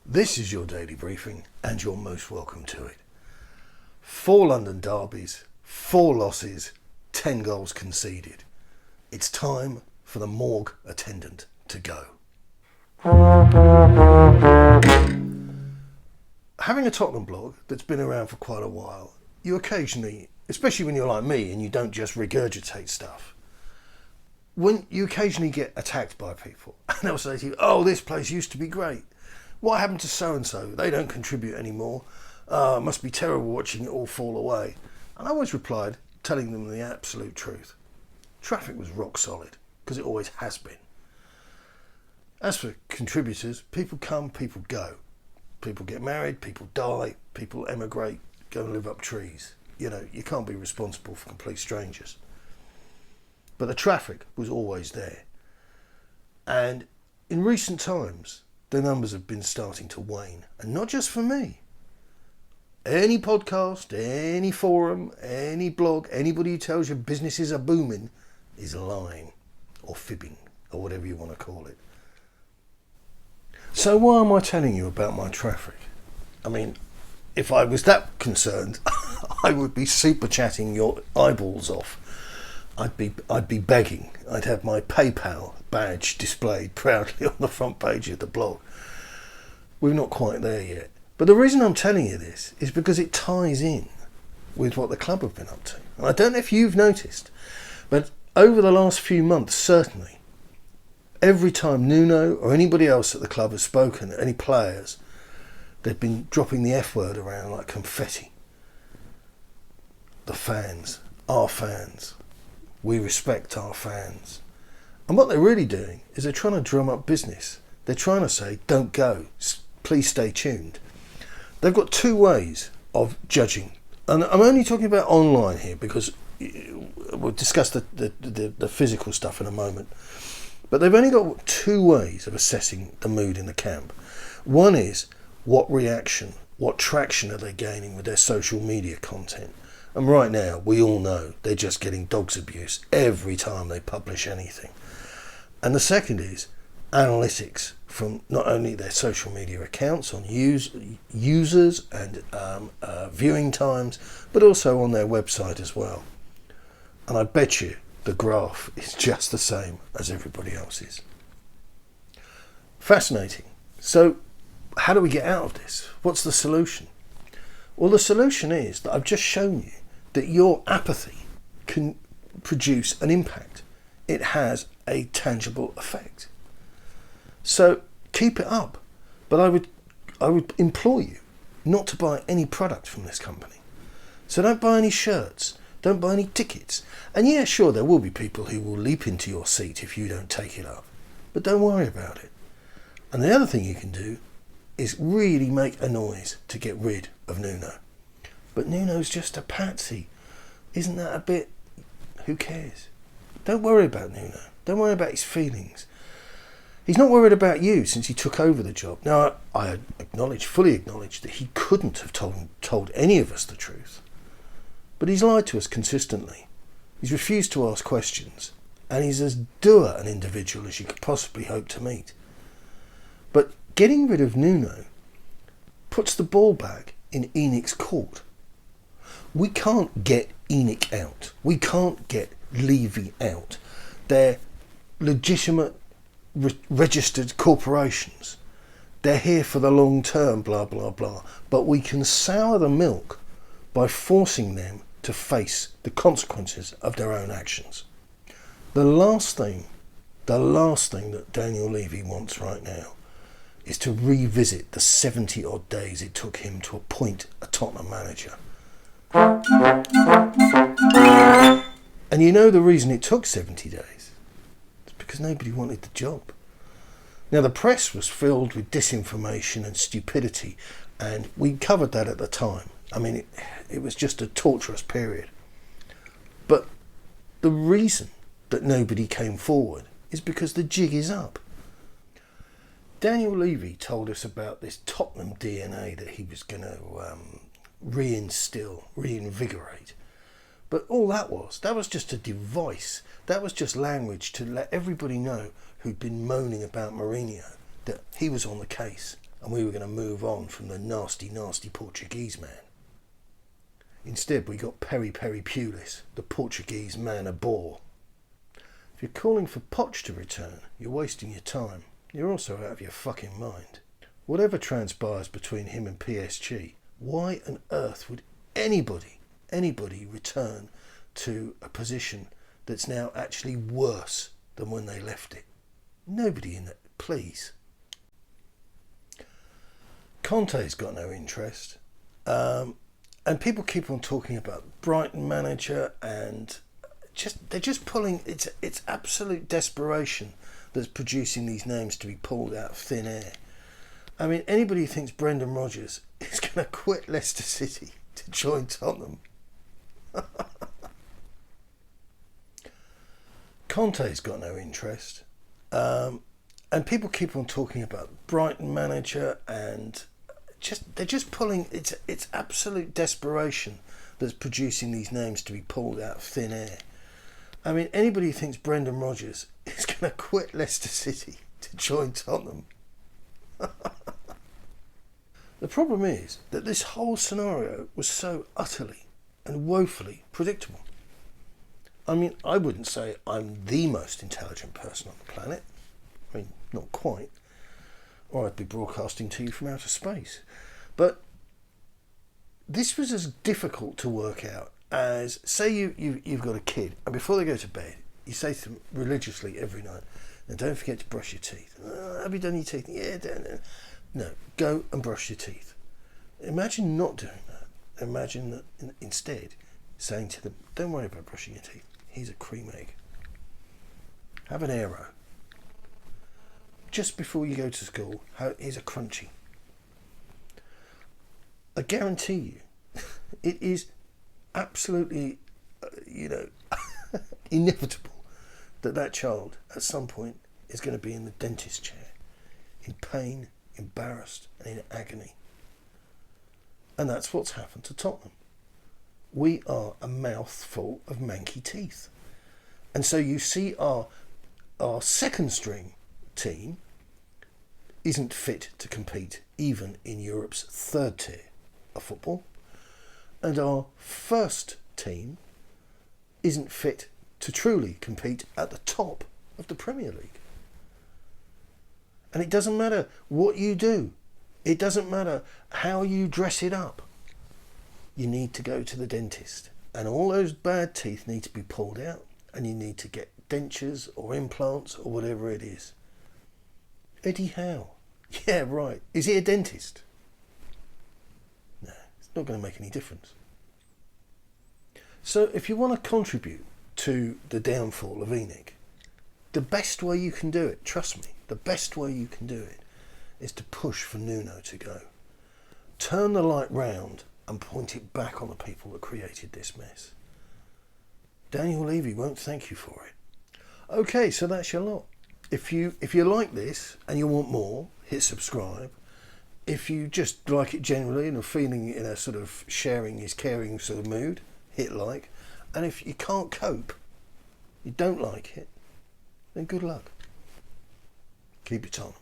This is your daily briefing, and you're most welcome to it. 4 London derbies, 4 losses, 10 goals conceded. It's time for the morgue attendant to go. Having a Tottenham blog that's been around for quite a while, you occasionally, especially when you're like me and you don't just regurgitate stuff, when you occasionally get attacked by people and they'll say to you, oh, this place used to be great. What happened to so-and-so? They don't contribute anymore. It must be terrible watching it all fall away. And I always replied, telling them the absolute truth. Traffic was rock solid, because it always has been. As for contributors, people come, people go. People get married, people die, people emigrate, go and live up trees. You know, you can't be responsible for complete strangers. But the traffic was always there. And in recent times, the numbers have been starting to wane. And not just for me. Any podcast, any forum, any blog, anybody who tells you businesses are booming is lying or fibbing or whatever you want to call it. So why am I telling you about my traffic? I mean, if I was that concerned, I would be super chatting your eyeballs off. I'd be begging. I'd have my PayPal badge displayed proudly on the front page of the blog. We're not quite there yet. But the reason I'm telling you this is because it ties in with what the club have been up to. And I don't know if you've noticed, but over the last few months, certainly, every time Nuno or anybody else at the club has spoken, any players, they've been dropping the F word around like confetti. The fans, our fans. We respect our fans. And what they're really doing is they're trying to drum up business. They're trying to say, don't go, please stay tuned. They've got 2 ways of judging. And I'm only talking about online here because we'll discuss the physical stuff in a moment. But they've only got 2 ways of assessing the mood in the camp. One is what reaction, what traction are they gaining with their social media content? And right now, we all know they're just getting dog's abuse every time they publish anything. And the second is analytics from not only their social media accounts on users and viewing times, but also on their website as well. And I bet you the graph is just the same as everybody else's. Fascinating. So how do we get out of this? What's the solution? Well, the solution is that I've just shown you that your apathy can produce an impact. It has a tangible effect. So keep it up. But I would implore you not to buy any product from this company. So don't buy any shirts. Don't buy any tickets. And yeah, sure, there will be people who will leap into your seat if you don't take it up. But don't worry about it. And the other thing you can do is really make a noise to get rid of Nuno. But Nuno's just a patsy. Isn't that a bit... Who cares? Don't worry about Nuno. Don't worry about his feelings. He's not worried about you since he took over the job. Now, I fully acknowledge that he couldn't have told any of us the truth. But he's lied to us consistently. He's refused to ask questions. And he's as dour an individual as you could possibly hope to meet. But getting rid of Nuno puts the ball back in Enic's court. We can't get Enic out. We can't get Levy out. They're legitimate, registered corporations. They're here for the long term, blah, blah, blah. But we can sour the milk by forcing them to face the consequences of their own actions. The last thing that Daniel Levy wants right now is to revisit the 70 odd days it took him to appoint a Tottenham manager. And you know the reason it took 70 days? It's because nobody wanted the job. Now the press was filled with disinformation and stupidity, and we covered that at the time. I mean, it was just a torturous period. But the reason that nobody came forward is because the jig is up. Daniel Levy told us about this Tottenham DNA that he was going to reinvigorate. But all that was just a device. That was just language to let everybody know who'd been moaning about Mourinho that he was on the case and we were going to move on from the nasty, nasty Portuguese man. Instead, we got Peri Pulis, the Portuguese man of bore. If you're calling for Poch to return, you're wasting your time. You're also out of your fucking mind. Whatever transpires between him and PSG, why on earth would anybody return to a position that's now actually worse than when they left it? Nobody in it, please. Conte's got no interest. And people keep on talking about Brighton manager, and they're just pulling. It's absolute desperation that's producing these names to be pulled out of thin air. I mean, anybody who thinks Brendan Rodgers is going to quit Leicester City to join Tottenham. Conte's got no interest. And people keep on talking about Brighton manager, and they're just pulling. It's absolute desperation that's producing these names to be pulled out of thin air. I mean, anybody who thinks Brendan Rodgers is going to quit Leicester City to join Tottenham. The problem is that this whole scenario was so utterly and woefully predictable. I mean, I wouldn't say I'm the most intelligent person on the planet. I mean, not quite. Or I'd be broadcasting to you from outer space. But this was as difficult to work out as, say you've got a kid, and before they go to bed, you say to them religiously every night, "Now don't forget to brush your teeth." "Have you done your teeth?" "Yeah, don't." No, go and brush your teeth. Imagine not doing that. Imagine that instead saying to them, "Don't worry about brushing your teeth. Here's a cream egg. Have an aero. Just before you go to school, here's a crunchy." I guarantee you, it is absolutely, inevitable that child at some point is going to be in the dentist chair, in pain, embarrassed, and in agony. And that's what's happened to Tottenham. We are a mouthful of manky teeth. And so you see our second string team isn't fit to compete even in Europe's third tier of football. And our first team isn't fit to truly compete at the top of the Premier League. And it doesn't matter what you do. It doesn't matter how you dress it up. You need to go to the dentist. And all those bad teeth need to be pulled out. And you need to get dentures or implants or whatever it is. Eddie Howe. Yeah, right. Is he a dentist? No, it's not going to make any difference. So if you want to contribute to the downfall of Enic, the best way you can do it, trust me, the best way you can do it is to push for Nuno to go. Turn the light round and point it back on the people that created this mess. Daniel Levy won't thank you for it. Okay, so that's your lot. If you like this and you want more, hit subscribe. If you just like it generally and are feeling in a sort of sharing is caring sort of mood, hit like. And if you can't cope, you don't like it, then good luck. Keep it on.